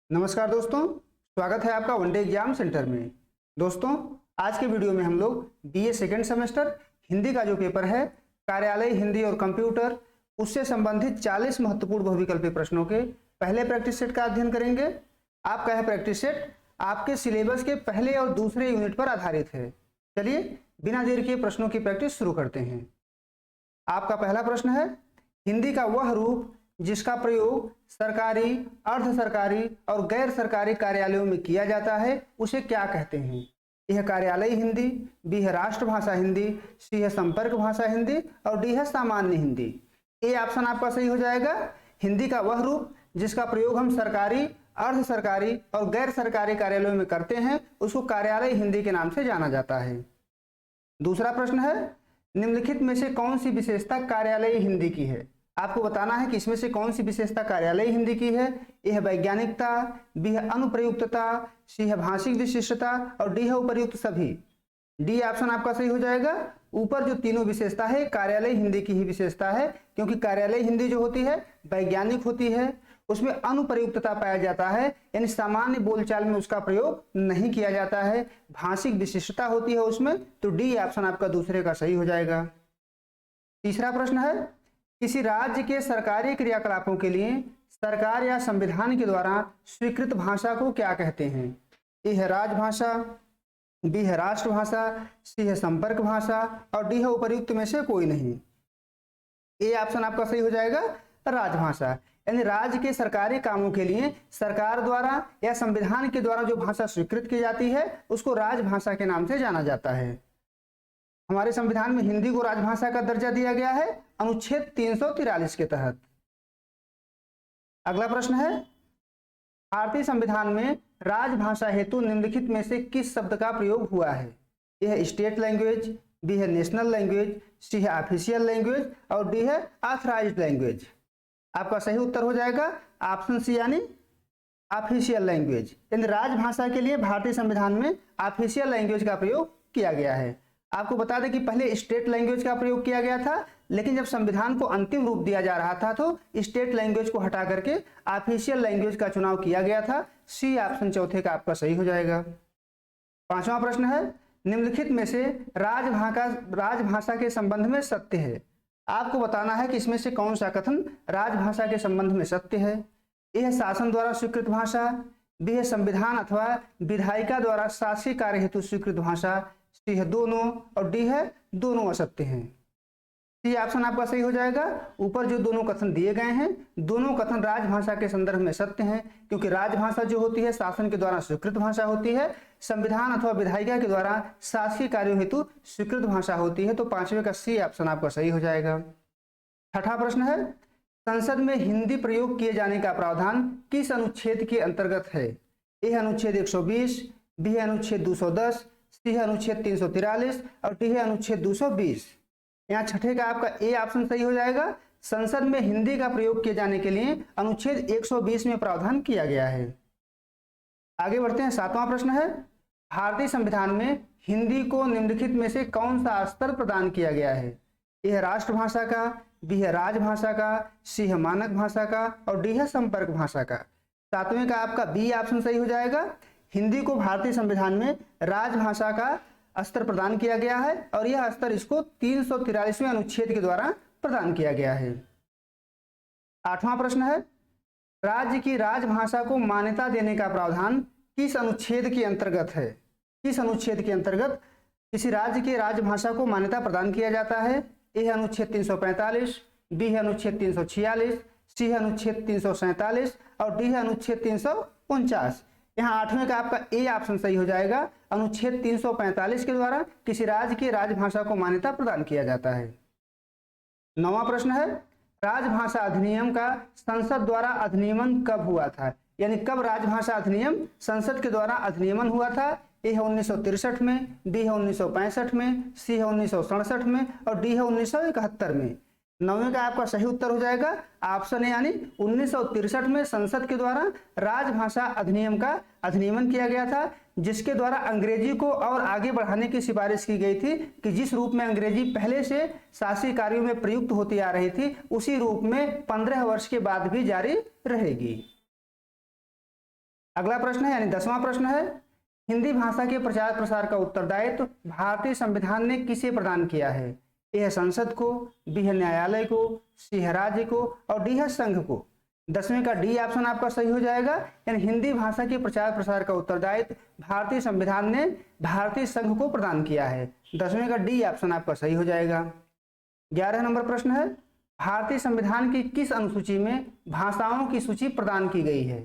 नमस्कार दोस्तों, स्वागत है आपका वनडे एग्जाम सेंटर में। दोस्तों, आज के वीडियो में हम लोग बीए सेकेंड सेमेस्टर हिंदी का जो पेपर है कार्यालय हिंदी और कंप्यूटर, उससे संबंधित 40 महत्वपूर्ण बहुविकल्पी प्रश्नों के पहले प्रैक्टिस सेट का अध्ययन करेंगे। आपका यह प्रैक्टिस सेट आपके सिलेबस के पहले और दूसरे यूनिट पर आधारित है। चलिए बिना देर किए प्रश्नों की प्रैक्टिस शुरू करते हैं। आपका पहला प्रश्न है, हिंदी का वह रूप जिसका प्रयोग सरकारी, अर्ध सरकारी और गैर सरकारी कार्यालयों में किया जाता है उसे क्या कहते हैं? यह कार्यालयी हिंदी, बी है राष्ट्रभाषा हिंदी, सी है संपर्क भाषा हिंदी और डी है सामान्य हिंदी। ए ऑप्शन आपका सही हो जाएगा। हिंदी का वह रूप जिसका प्रयोग हम सरकारी, अर्ध सरकारी और गैर सरकारी कार्यालयों में करते हैं उसको कार्यालय हिंदी के नाम से जाना जाता है। दूसरा प्रश्न है, निम्नलिखित में से कौन सी विशेषता कार्यालयी हिंदी की है? आपको बताना है कि इसमें से कौन सी विशेषता कार्यालयी हिंदी की है। ए है वैज्ञानिकता, बी है अनुप्रयुक्तता, सी है भाषिक विशिष्टता और डी है उपर्युक्त सभी। डी ऑप्शन आपका सही हो जाएगा। ऊपर जो तीनों विशेषता है कार्यालय हिंदी की ही विशेषता है, क्योंकि कार्यालय हिंदी जो होती है वैज्ञानिक होती है, उसमें अनुप्रयुक्तता पाया जाता है, यानी सामान्य बोलचाल में उसका प्रयोग नहीं किया जाता है। भाषिक विशिष्टता होती है उसमें, तो डी ऑप्शन आपका दूसरे का सही हो जाएगा। तीसरा प्रश्न है, किसी राज्य के सरकारी क्रियाकलापों के लिए सरकार या संविधान के द्वारा स्वीकृत भाषा को क्या कहते हैं? ए है राजभाषा, बी है राष्ट्रभाषा, सी है संपर्क भाषा और डी है उपर्युक्त में से कोई नहीं। ए ऑप्शन आपका सही हो जाएगा, राजभाषा। यानी राज्य के सरकारी कामों के लिए सरकार द्वारा या संविधान के द्वारा जो भाषा स्वीकृत की जाती है उसको राजभाषा के नाम से जाना जाता है। हमारे संविधान में हिंदी को राजभाषा का दर्जा दिया गया है अनुच्छेद 343 के तहत। अगला प्रश्न है, भारतीय संविधान में राजभाषा हेतु निम्नलिखित में से किस शब्द का प्रयोग हुआ है? यह है स्टेट लैंग्वेज, बी है नेशनल लैंग्वेज, सी है ऑफिशियल लैंग्वेज और डी है ऑथराइज्ड लैंग्वेज। आपका सही उत्तर हो जाएगा ऑप्शन सी, यानी ऑफिशियल लैंग्वेज। यानी राजभाषा के लिए भारतीय संविधान में ऑफिशियल लैंग्वेज का प्रयोग किया गया है। आपको बता दें कि पहले स्टेट लैंग्वेज का प्रयोग किया गया था, लेकिन जब संविधान को अंतिम रूप दिया जा रहा था तो स्टेट लैंग्वेज को हटा करके ऑफिशियल लैंग्वेज का चुनाव किया गया था। सी ऑप्शन चौथे का आपका सही हो जाएगा। पांचवा प्रश्न है, निम्नलिखित में से राजभाषा के संबंध में सत्य है। आपको बताना है कि इसमें से कौन सा कथन राजभाषा के संबंध में सत्य है। ए है शासन द्वारा स्वीकृत भाषा, बी है संविधान अथवा विधायिका द्वारा शासकीय कार्य हेतु स्वीकृत भाषा, सी है दोनों और डी है दोनों असत्य हैं। सी ऑप्शन आपका सही हो जाएगा। ऊपर जो दोनों कथन दिए गए हैं दोनों कथन राजभाषा के संदर्भ में सत्य हैं, क्योंकि राजभाषा जो होती है शासन के द्वारा स्वीकृत भाषा होती है, संविधान अथवा विधायिका के द्वारा शासकीय कार्यों हेतु स्वीकृत भाषा होती है। तो पांचवे का सी ऑप्शन आपका सही हो जाएगा। छठा प्रश्न है, संसद में हिंदी प्रयोग किए जाने का प्रावधान किस अनुच्छेद के अंतर्गत है? ए है अनुच्छेद 120, बी है अनुच्छेद 210, सी है अनुच्छेद 343 और डी है अनुच्छेद 220। यहाँ छठे का आपका ए ऑप्शन सही हो जाएगा। संसद में हिंदी का प्रयोग किए जाने के लिए अनुच्छेद 120 में प्रावधान किया गया है। आगे बढ़ते हैं। सातवां प्रश्न है, भारतीय संविधान में हिंदी को निम्नलिखित में से कौन सा स्तर प्रदान किया गया है? ए है राष्ट्रभाषा का, बी है राजभाषा का, सी है मानक भाषा का और डी है संपर्क भाषा का। सातवें का आपका बी ऑप्शन सही हो जाएगा। हिंदी को भारतीय संविधान में राजभाषा का स्तर प्रदान किया गया है और यह स्तर इसको 343वें अनुच्छेद के द्वारा प्रदान किया गया है। आठवां प्रश्न है, राज्य की राजभाषा को मान्यता देने का प्रावधान किस अनुच्छेद के अंतर्गत है? किस अनुच्छेद के अंतर्गत किसी राज्य की राजभाषा को मान्यता प्रदान किया जाता है? ए है अनुच्छेद 345, बी है अनुच्छेद 346, सी है अनुच्छेद 347 और डी है अनुच्छेद 349। यहाँ आठवें का आपका ए ऑप्शन सही हो जाएगा। अनुच्छेद 345 के द्वारा किसी राज्य की राजभाषा को मान्यता प्रदान किया जाता है। नौवां प्रश्न है, राजभाषा अधिनियम का संसद द्वारा अधिनियमन कब हुआ था? यानी कब राजभाषा अधिनियम संसद के द्वारा अधिनियमन हुआ था? ए है 1963 में, बी है 1965 में, सी है 1967 में और डी है 1971 में। नौवें का आपका सही उत्तर हो जाएगा ऑप्शन ए, यानी 1963 में संसद के द्वारा राजभाषा अधिनियम का अधिनियमन किया गया था, जिसके द्वारा अंग्रेजी को और आगे बढ़ाने की सिफारिश की गई थी कि जिस रूप में अंग्रेजी पहले से शासकीय कार्यों में प्रयुक्त होती आ रही थी उसी रूप में 15 वर्ष के बाद भी जारी रहेगी। अगला प्रश्न है यानी 10वां प्रश्न है, हिंदी भाषा के प्रचार प्रसार का उत्तरदायित्व भारतीय संविधान ने किसे प्रदान किया है? ए है संसद को, बी है न्यायालय को, सी है राज्य को और डी है संघ को। 10वें का डी ऑप्शन आपका सही हो जाएगा, यानी हिंदी भाषा के प्रचार प्रसार का उत्तरदायित्व भारतीय संविधान ने भारतीय संघ को प्रदान किया है। 10वें का डी ऑप्शन आपका सही हो जाएगा। 11 नंबर प्रश्न है, भारतीय संविधान की किस अनुसूची में भाषाओं की सूची प्रदान की गई है?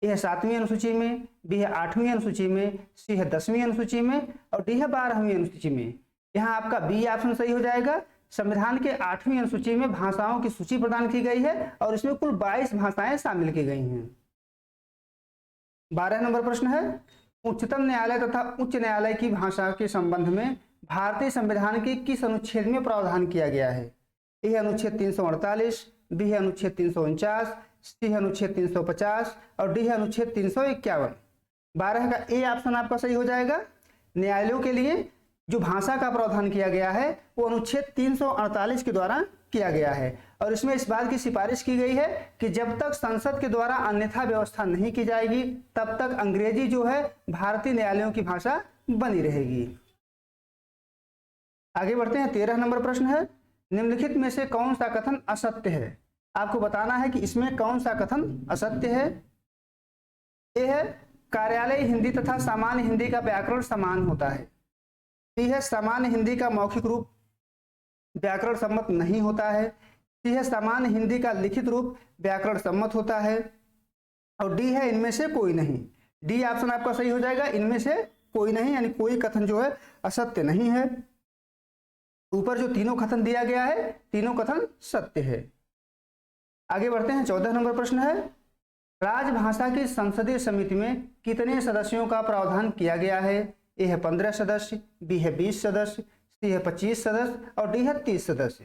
ए है 7वीं अनुसूची में, बी है 8वीं अनुसूची में, सी है 10वीं अनुसूची में और डी है 12वीं अनुसूची में। यहाँ आपका बी ऑप्शन सही हो जाएगा। संविधान के 8वीं अनुसूची में भाषाओं की सूची प्रदान की गई है और इसमें कुल 22 भाषाएं शामिल की गई हैं। 12 नंबर प्रश्न है, उच्चतम न्यायालय तथा उच्च न्यायालय की भाषा के संबंध में भारतीय संविधान के किस अनुच्छेद में प्रावधान किया गया है? ए है अनुच्छेद 348, बी है अनुच्छेद 349, सी है अनुच्छेद 350 और डी है अनुच्छेद 351। 12 का ए ऑप्शन आपका सही हो जाएगा। न्यायालयों के लिए जो भाषा का प्रावधान किया गया है वो अनुच्छेद 348 के द्वारा किया गया है और इसमें इस बात की सिफारिश की गई है कि जब तक संसद के द्वारा अन्यथा व्यवस्था नहीं की जाएगी तब तक अंग्रेजी जो है भारतीय न्यायालयों की भाषा बनी रहेगी। आगे बढ़ते हैं। 13 नंबर प्रश्न है, निम्नलिखित में से कौन सा कथन असत्य है? आपको बताना है कि इसमें कौन सा कथन असत्य है। ए है कार्यालय हिंदी तथा सामान्य हिंदी का व्याकरण समान होता है। सी है सामान्य हिंदी का मौखिक रूप व्याकरण सम्मत नहीं होता है। सी है सामान्य हिंदी का लिखित रूप व्याकरण सम्मत होता है और डी है इनमें से कोई नहीं। डी ऑप्शन आपका सही हो जाएगा, इनमें से कोई नहीं, यानी कोई कथन जो है असत्य नहीं है। ऊपर जो तीनों कथन दिया गया है तीनों कथन सत्य है। आगे बढ़ते हैं। 14 नंबर प्रश्न है, राजभाषा की संसदीय समिति में कितने सदस्यों का प्रावधान किया गया है? ए है 15 सदस्य, बी है 20 सदस्य, सी है 25 सदस्य और डी है 30 सदस्य।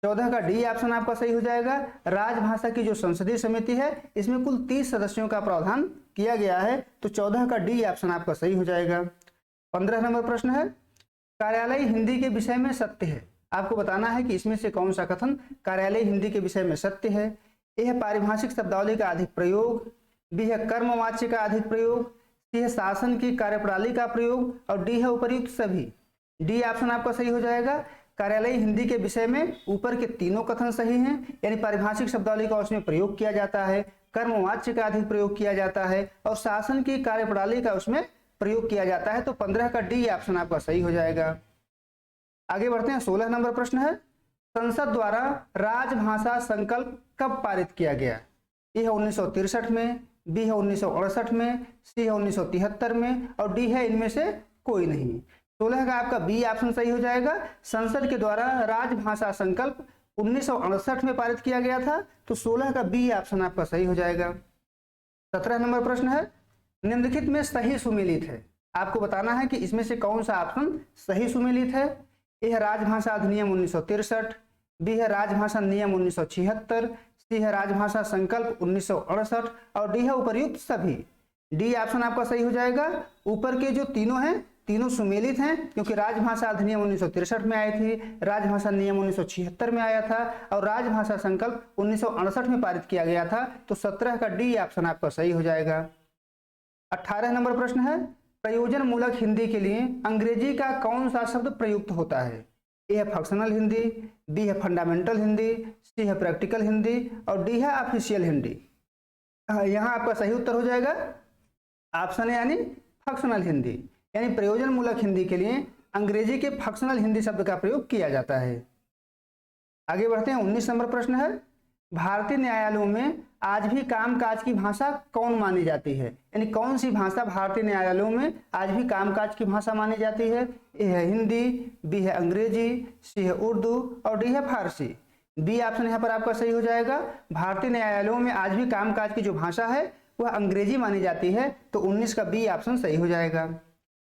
14 का डी ऑप्शन आपका सही हो जाएगा। राजभाषा की जो संसदीय समिति है इसमें कुल 30 सदस्यों का प्रावधान किया गया है, तो 14 का डी ऑप्शन आपका सही हो जाएगा। 15 नंबर प्रश्न है, कार्यालय हिंदी के विषय में सत्य है। आपको बताना है कि इसमें से कौन सा कथन कार्यालय हिंदी के विषय में सत्य है। ए है पारिभाषिक शब्दावली का अधिक प्रयोग, बी है कर्मवाच्य का अधिक प्रयोग, सी है शासन की कार्यप्रणाली का प्रयोग और डी है उपर्युक्त सभी। डी ऑप्शन आपका सही हो जाएगा। कार्यालय हिंदी के विषय में ऊपर के तीनों कथन सही हैं, यानी पारिभाषिक शब्दावली का उसमें प्रयोग किया जाता है, कर्मवाच्य का अधिक प्रयोग किया जाता है और शासन की कार्यप्रणाली का उसमें प्रयोग किया जाता है, तो 15 का डी ऑप्शन आपका सही हो जाएगा। आगे बढ़ते हैं। 16 नंबर प्रश्न है, संसद द्वारा राजभाषा संकल्प कब पारित किया गया? ए है 1963 में, बी है 1968 में, सी है 1973 में और डी है इनमें से कोई नहीं। 16 का आपका बी ऑप्शन सही हो जाएगा। संसद के द्वारा राजभाषा संकल्प 1968 में पारित किया गया था, तो 16 का बी ऑप्शन आपका सही हो जाएगा। 17 नंबर प्रश्न है, निम्नलिखित में सही सुमेलित है। आपको बताना है कि इसमें से कौन सा ऑप्शन सही सुमेलित है। ए है राजभाषा अधिनियम 1963, बी है राजभाषा नियम 1976, सी है राजभाषा संकल्प 1968 और डी है उपर्युक्त सभी। डी ऑप्शन आपका सही हो जाएगा। ऊपर के जो तीनों हैं तीनों सुमेलित हैं, क्योंकि राजभाषा अधिनियम 1963 में आई थी, राजभाषा नियम 1976 में आया था और राजभाषा संकल्प 1968 में पारित किया गया था, तो 17 का डी ऑप्शन आपका सही हो जाएगा। 18 नंबर प्रश्न है, प्रयोजन मूलक हिंदी के लिए अंग्रेजी का कौन सा शब्द प्रयुक्त होता है? ए है फंक्शनल हिंदी, बी है फंडामेंटल हिंदी, सी है प्रैक्टिकल हिंदी और डी है ऑफिशियल हिंदी। यहाँ आपका सही उत्तर हो जाएगा ऑप्शन है यानी फंक्शनल हिंदी, यानी प्रयोजन मूलक हिंदी के लिए अंग्रेजी के फंक्शनल हिंदी शब्द का प्रयोग किया जाता है। आगे बढ़ते हैं। 19 नंबर प्रश्न है, भारतीय न्यायालयों में आज भी कामकाज की भाषा कौन मानी जाती है? यानी कौन सी भाषा भारतीय न्यायालयों में आज भी कामकाज की भाषा मानी जाती है? ए है हिंदी, बी है अंग्रेजी, सी है उर्दू और डी है फारसी। बी ऑप्शन यहाँ पर आपका सही हो जाएगा। भारतीय न्यायालयों में आज भी कामकाज की जो भाषा है वह अंग्रेजी मानी जाती है, तो 19 का बी ऑप्शन सही हो जाएगा।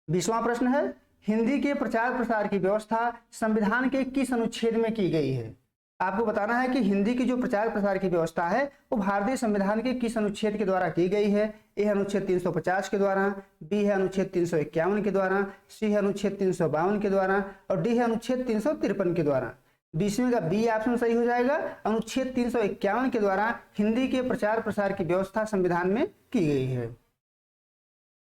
20वां प्रश्न है, हिंदी के प्रचार प्रसार की व्यवस्था संविधान के किस अनुच्छेद में की गई है? आपको बताना है कि हिंदी की जो प्रचार प्रसार की व्यवस्था है वो भारतीय संविधान के किस अनुच्छेद के द्वारा की गई है। ए है अनुच्छेद 350 के द्वारा, बी है अनुच्छेद 351 के द्वारा, सी है अनुच्छेद 352 के द्वारा और डी है अनुच्छेद 353 के द्वारा। 20वें का बी ऑप्शन सही हो जाएगा। अनुच्छेद 351 के द्वारा हिंदी के प्रचार प्रसार की व्यवस्था संविधान में की गई है।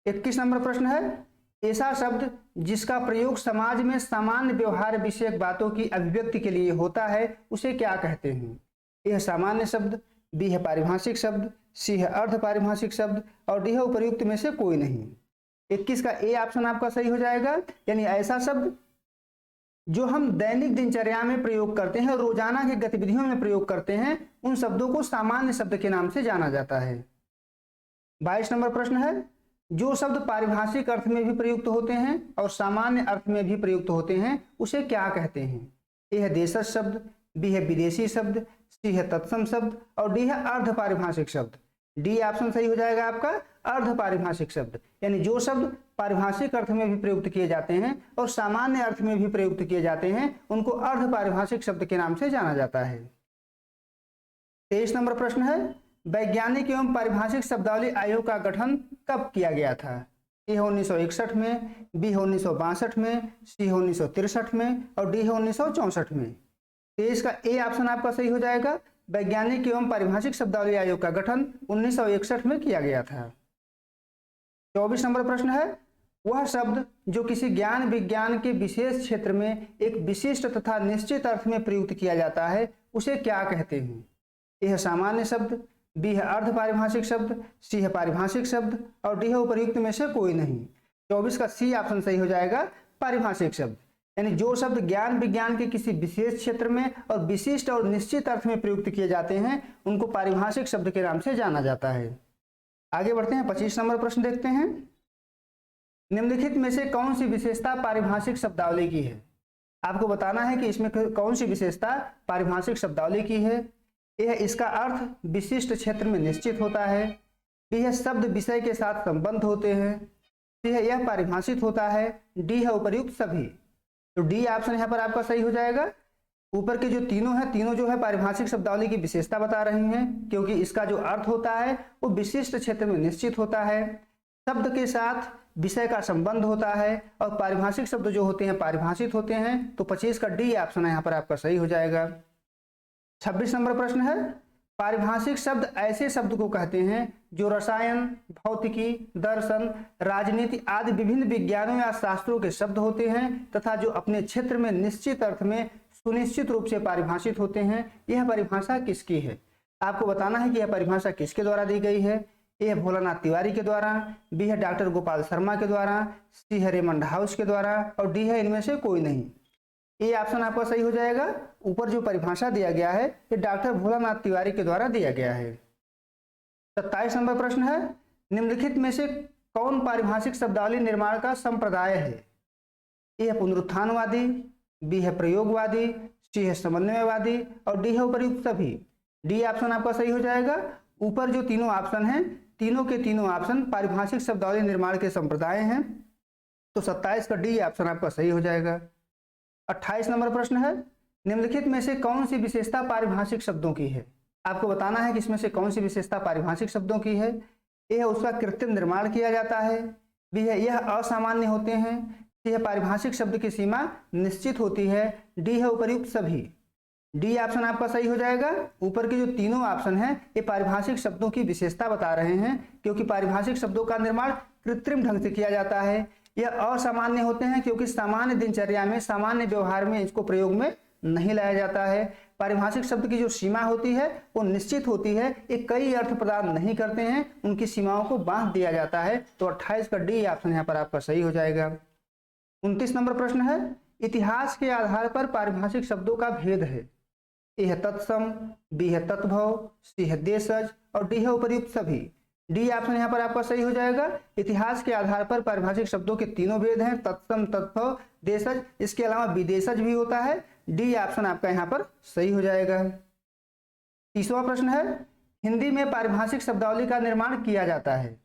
21 नंबर प्रश्न है, ऐसा शब्द जिसका प्रयोग समाज में सामान्य व्यवहार विषयक बातों की अभिव्यक्ति के लिए होता है उसे क्या कहते हैं? यह सामान्य शब्द, बी है पारिभाषिक शब्द, सी है अर्ध पारिभाषिक शब्द और डी है उपर्युक्त में से कोई नहीं। 21 का ए ऑप्शन आपका सही हो जाएगा, यानी ऐसा शब्द जो हम दैनिक दिनचर्या में प्रयोग करते हैं, रोजाना की गतिविधियों में प्रयोग करते हैं, उन शब्दों को सामान्य शब्द के नाम से जाना जाता है। 22 नंबर प्रश्न है, जो शब्द पारिभाषिक अर्थ में भी प्रयुक्त होते हैं और सामान्य अर्थ में भी प्रयुक्त होते हैं उसे क्या कहते हैं? ए है देशज शब्द, बी है विदेशी शब्द, सी है तत्सम शब्द और डी है अर्ध पारिभाषिक शब्द। डी ऑप्शन सही हो जाएगा आपका, अर्ध पारिभाषिक शब्द, यानी जो शब्द पारिभाषिक अर्थ में भी प्रयुक्त किए जाते हैं और सामान्य अर्थ में भी प्रयुक्त किए जाते हैं उनको अर्ध पारिभाषिक शब्द के नाम से जाना जाता है। 23 नंबर प्रश्न है, वैज्ञानिक एवं पारिभाषिक शब्दावली आयोग का गठन कब किया गया था? ए है 1961 में, बी है 1962 में, सी है 1963 में और डी है 1964 में। 23 का ए ऑप्शन आपका सही हो जाएगा, वैज्ञानिक एवं पारिभाषिक शब्दावली आयोग का गठन 1961 में किया गया था। 24 नंबर प्रश्न है, वह शब्द जो किसी ज्ञान विज्ञान के विशेष क्षेत्र में एक विशिष्ट तथा निश्चित अर्थ में प्रयुक्त किया जाता है उसे क्या कहते हैं? ए है सामान्य शब्द, बी है अर्ध पारिभाषिक शब्द, सी है पारिभाषिक शब्द और डी है उपर्युक्त में से कोई नहीं। 24 का सी ऑप्शन सही हो जाएगा, पारिभाषिक शब्द, यानी जो शब्द ज्ञान विज्ञान के किसी विशेष क्षेत्र में और विशिष्ट और निश्चित अर्थ में प्रयुक्त किए जाते हैं उनको पारिभाषिक शब्द के नाम से जाना जाता है। आगे बढ़ते हैं, 25 नंबर प्रश्न देखते हैं, निम्नलिखित में से कौन सी विशेषता पारिभाषिक शब्दावली की है? आपको बताना है कि इसमें कौन सी विशेषता पारिभाषिक शब्दावली की है। यह इसका अर्थ विशिष्ट क्षेत्र में निश्चित होता है, यह शब्द विषय के साथ संबंध होते हैं, यह पारिभाषित होता है, डी है उपर्युक्त सभी। तो डी ऑप्शन यहाँ पर आपका सही हो जाएगा। ऊपर के जो तीनों हैं, तीनों जो है पारिभाषिक शब्दावली की विशेषता बता रही हैं, क्योंकि इसका जो अर्थ होता है वो विशिष्ट क्षेत्र में निश्चित होता है, शब्द के साथ विषय का संबंध होता है और पारिभाषिक शब्द जो होते हैं पारिभाषित होते हैं। तो 25 का डी ऑप्शन यहाँ पर आपका सही हो जाएगा। 26 नंबर प्रश्न है, पारिभाषिक शब्द ऐसे शब्द को कहते हैं जो रसायन, भौतिकी, दर्शन, राजनीति आदि विभिन्न विज्ञानों या शास्त्रों के शब्द होते हैं तथा जो अपने क्षेत्र में निश्चित अर्थ में सुनिश्चित रूप से पारिभाषित होते हैं। यह परिभाषा किसकी है? आपको बताना है कि यह परिभाषा किसके द्वारा दी गई है। ए है भोलानाथ तिवारी के द्वारा, बी है डॉक्टर गोपाल शर्मा के द्वारा, सी है रेमंड हाउस के द्वारा और डी है इनमें से कोई नहीं। ये ऑप्शन आपका सही हो जाएगा। ऊपर जो परिभाषा दिया गया है ये डॉक्टर भोलानाथ तिवारी के द्वारा दिया गया है। 27 नंबर प्रश्न है, निम्नलिखित में से कौन पारिभाषिक शब्दावली निर्माण का संप्रदाय है? ए है पुनरुत्थानवादी, बी है प्रयोगवादी, सी है समन्वयवादी और डी है उपर्युक्त सभी। डी ऑप्शन आपका सही हो जाएगा। ऊपर जो तीनों ऑप्शन हैं, तीनों के तीनों ऑप्शन पारिभाषिक शब्दावली निर्माण के संप्रदाय हैं। तो 27 का डी ऑप्शन आपका सही हो जाएगा। 28 नंबर प्रश्न है, निम्नलिखित में से कौन सी विशेषता पारिभाषिक शब्दों की है? आपको बताना है कि इसमें से कौन सी विशेषता पारिभाषिक शब्दों की है। ए है उसका कृत्रिम निर्माण किया जाता है, बी है यह असामान्य होते हैं, सी है पारिभाषिक शब्द की सीमा निश्चित होती है, डी है उपर्युक्त सभी। डी ऑप्शन आपका सही हो जाएगा। ऊपर के जो तीनों ऑप्शन हैं ये पारिभाषिक शब्दों की विशेषता बता रहे हैं, क्योंकि पारिभाषिक शब्दों का निर्माण कृत्रिम ढंग से किया जाता है। यह असामान्य होते हैं क्योंकि सामान्य दिनचर्या में, सामान्य व्यवहार में इसको प्रयोग में नहीं लाया जाता है। पारिभाषिक शब्द की जो सीमा होती है वो निश्चित होती है, ये कई अर्थ प्रदान नहीं करते हैं, उनकी सीमाओं को बांध दिया जाता है। तो 28 का डी ऑप्शन यहाँ पर आपका सही हो जाएगा। 29 नंबर प्रश्न है, इतिहास के आधार पर पारिभाषिक शब्दों का भेद है। ए है तत्सम, बी है तत्भव, सी है देशज और डी है उपर्युक्त सभी। डी ऑप्शन यहाँ पर आपका सही हो जाएगा। इतिहास के आधार पर पारिभाषिक शब्दों के तीनों भेद हैं, तत्सम, तत्भव, देशज, इसके अलावा विदेशज भी होता है। डी ऑप्शन आपका यहाँ पर सही हो जाएगा। 30वां प्रश्न है, हिंदी में पारिभाषिक शब्दावली का निर्माण किया जाता है।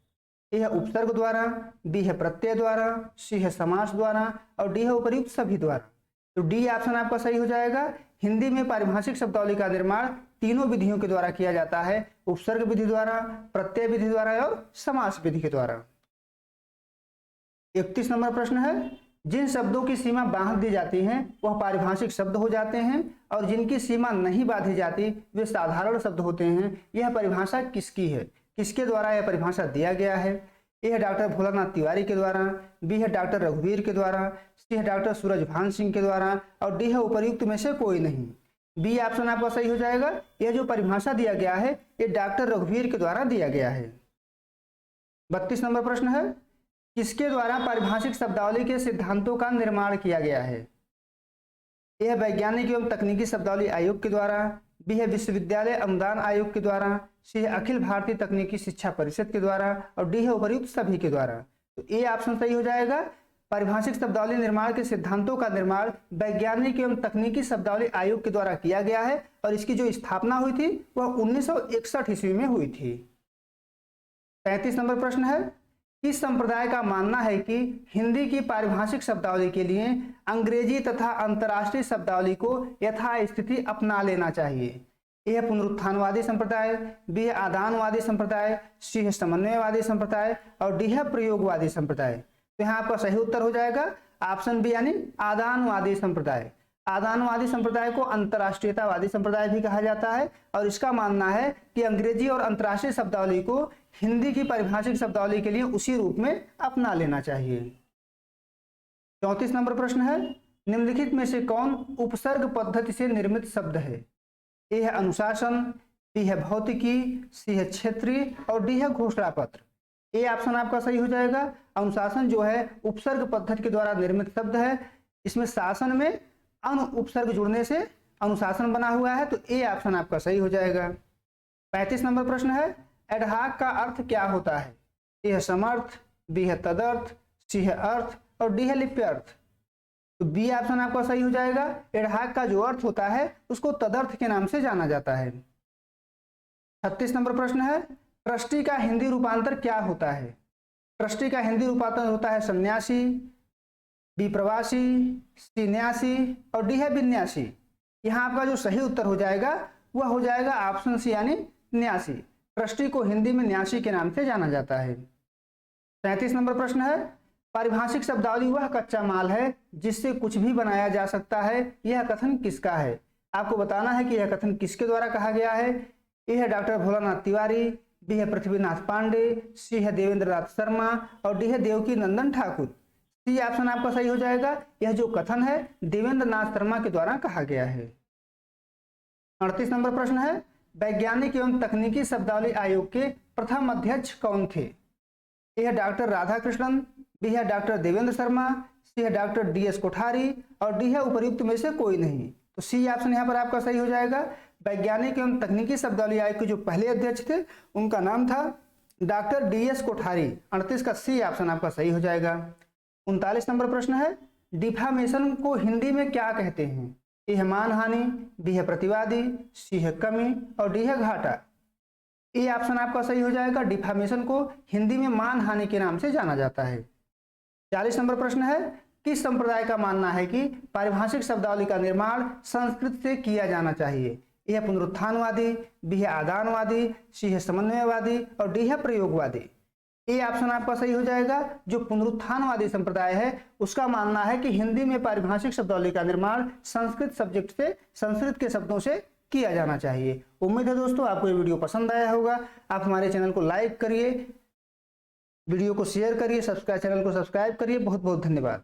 ए है उपसर्ग द्वारा, बी है प्रत्यय द्वारा, सी है समास द्वारा और डी है उपर्युक्त सभी द्वारा। तो डी ऑप्शन आपका सही हो जाएगा। हिंदी में पारिभाषिक शब्दावली का निर्माण तीनों विधियों के द्वारा किया जाता है, उपसर्ग विधि द्वारा, प्रत्यय विधि द्वारा और समास विधि के द्वारा। 31 नंबर प्रश्न है, जिन शब्दों की सीमा बांध दी जाती है वह पारिभाषिक शब्द हो जाते हैं और जिनकी सीमा नहीं बांधी जाती वे साधारण शब्द होते हैं। यह परिभाषा किसकी है? किसके द्वारा यह परिभाषा दिया गया है? ए है डॉक्टर भोलानाथ तिवारी के द्वारा, बी है डॉक्टर रघुवीर के द्वारा, सी है डॉक्टर सूरजभान सिंह के द्वारा और डी है उपर्युक्त में से कोई नहीं। बी ऑप्शन आपका सही हो जाएगा। यह जो परिभाषा दिया गया है ये डॉक्टर रघुवीर के द्वारा दिया गया है। 32 नंबर प्रश्न है, किसके द्वारा पारिभाषिक शब्दावली के सिद्धांतों का निर्माण किया गया है? यह वैज्ञानिक एवं तकनीकी शब्दावली आयोग के द्वारा, बी है विश्वविद्यालय अनुदान आयोग के द्वारा, सी है अखिल भारतीय तकनीकी शिक्षा परिषद के द्वारा और डी है उपर्युक्त सभी के द्वारा। तो ए ऑप्शन सही हो जाएगा। पारिभाषिक शब्दावली निर्माण के सिद्धांतों का निर्माण वैज्ञानिक एवं तकनीकी शब्दावली आयोग के द्वारा किया गया है और इसकी जो स्थापना हुई थी वह 1961 ईस्वी में हुई थी। 33 नंबर प्रश्न है, किस संप्रदाय का मानना है कि हिंदी की पारिभाषिक शब्दावली के लिए अंग्रेजी तथा अंतर्राष्ट्रीय शब्दावली को यथास्थिति अपना लेना चाहिए? ए है पुनरुत्थानवादी संप्रदाय, बी है आदानवादी संप्रदाय, सी है समन्वयवादी संप्रदाय और डी है प्रयोगवादी संप्रदाय। तो यहाँ आपका सही उत्तर हो जाएगा ऑप्शन बी यानी आदानवादी संप्रदाय। आदानवादी संप्रदाय को अंतर्राष्ट्रीयतावादी संप्रदाय भी कहा जाता है और इसका मानना है कि अंग्रेजी और अंतर्राष्ट्रीय शब्दावली को हिंदी की पारिभाषिक शब्दावली के लिए उसी रूप में अपना लेना चाहिए। 34 नंबर प्रश्न है, निम्नलिखित में से कौन उपसर्ग पद्धति से निर्मित शब्द है? ए है अनुशासन, बी है भौतिकी, सी है क्षेत्रीय और डी है घोषणा पत्र। ए ऑप्शन आपका सही हो जाएगा। अनुशासन जो है उपसर्ग पद्धति के द्वारा निर्मित शब्द है। इसमें शासन में अनु उपसर्ग जुड़ने से अनुशासन बना हुआ है, तो ए ऑप्शन आपका सही हो जाएगा। 35 नंबर प्रश्न है, एडहाक का अर्थ क्या होता है? ए है समर्थ, बी है तदर्थ, सी है अर्थ और डी है लिप्यर्थ। तो बी ऑप्शन आपका सही हो जाएगा। एडहाक का जो अर्थ होता है उसको तदर्थ के नाम से जाना जाता है। 36 नंबर प्रश्न है, ट्रस्टी का हिंदी रूपांतर क्या होता है? ट्रस्टी का हिंदी रूपांतर होता है सन्यासी, बी प्रवासी, सी न्यासी और डी है विन्यासी। यहाँ आपका जो सही उत्तर हो जाएगा वह हो जाएगा ऑप्शन सी यानी न्यासी। ट्रस्टी को हिंदी में न्यासी के नाम से जाना जाता है। 37 नंबर प्रश्न है, पारिभाषिक शब्दावली वह कच्चा माल है जिससे कुछ भी बनाया जा सकता है, यह कथन किसका है? आपको बताना है कि यह कथन किसके द्वारा कहा गया है। ए है डॉक्टर भोलानाथ तिवारी, बी है पृथ्वीनाथ पांडे, सी है देवेंद्र नाथ शर्मा और डी है देवकी नंदन ठाकुर। सी ऑप्शन आपका सही हो जाएगा। यह जो कथन है देवेंद्र नाथ शर्मा के द्वारा कहा गया है। 38 नंबर प्रश्न है, वैज्ञानिक एवं तकनीकी शब्दावली आयोग के प्रथम अध्यक्ष कौन थे? ए है डॉक्टर राधाकृष्णन, बी है डॉक्टर देवेंद्र शर्मा, सी है डॉक्टर DS कोठारी और डी है उपर्युक्त में से कोई नहीं। तो सी ऑप्शन यहाँ पर आपका सही हो जाएगा। वैज्ञानिक एवं तकनीकी शब्दावली आयोग के जो पहले अध्यक्ष थे उनका नाम था डॉक्टर DS कोठारी। 38 का सी ऑप्शन आपका सही हो जाएगा। 39 नंबर प्रश्न है, डिफामेशन को हिंदी में क्या कहते हैं? ए है मानहानि, बी है प्रतिवादी, सी है कमी और डी है घाटा। ए ऑप्शन आपका सही हो जाएगा। डिफामेशन को हिंदी में मानहानि के नाम से जाना जाता है। 40 नंबर प्रश्न है, किस संप्रदाय का मानना है कि पारिभाषिक शब्दावली का निर्माण संस्कृत से किया जाना चाहिए? ए है पुनरुत्थानवादी, बी है आदानवादी, सी है समन्वयवादी और डी है प्रयोगवादी। ए ऑप्शन आपका सही हो जाएगा। जो पुनरुत्थानवादी संप्रदाय है उसका मानना है कि हिंदी में पारिभाषिक शब्दावली का निर्माण संस्कृत सब्जेक्ट से, संस्कृत के शब्दों से किया जाना चाहिए। उम्मीद है दोस्तों आपको ये वीडियो पसंद आया होगा। आप हमारे चैनल को लाइक करिए, वीडियो को शेयर करिए, चैनल को सब्सक्राइब करिए। बहुत बहुत धन्यवाद।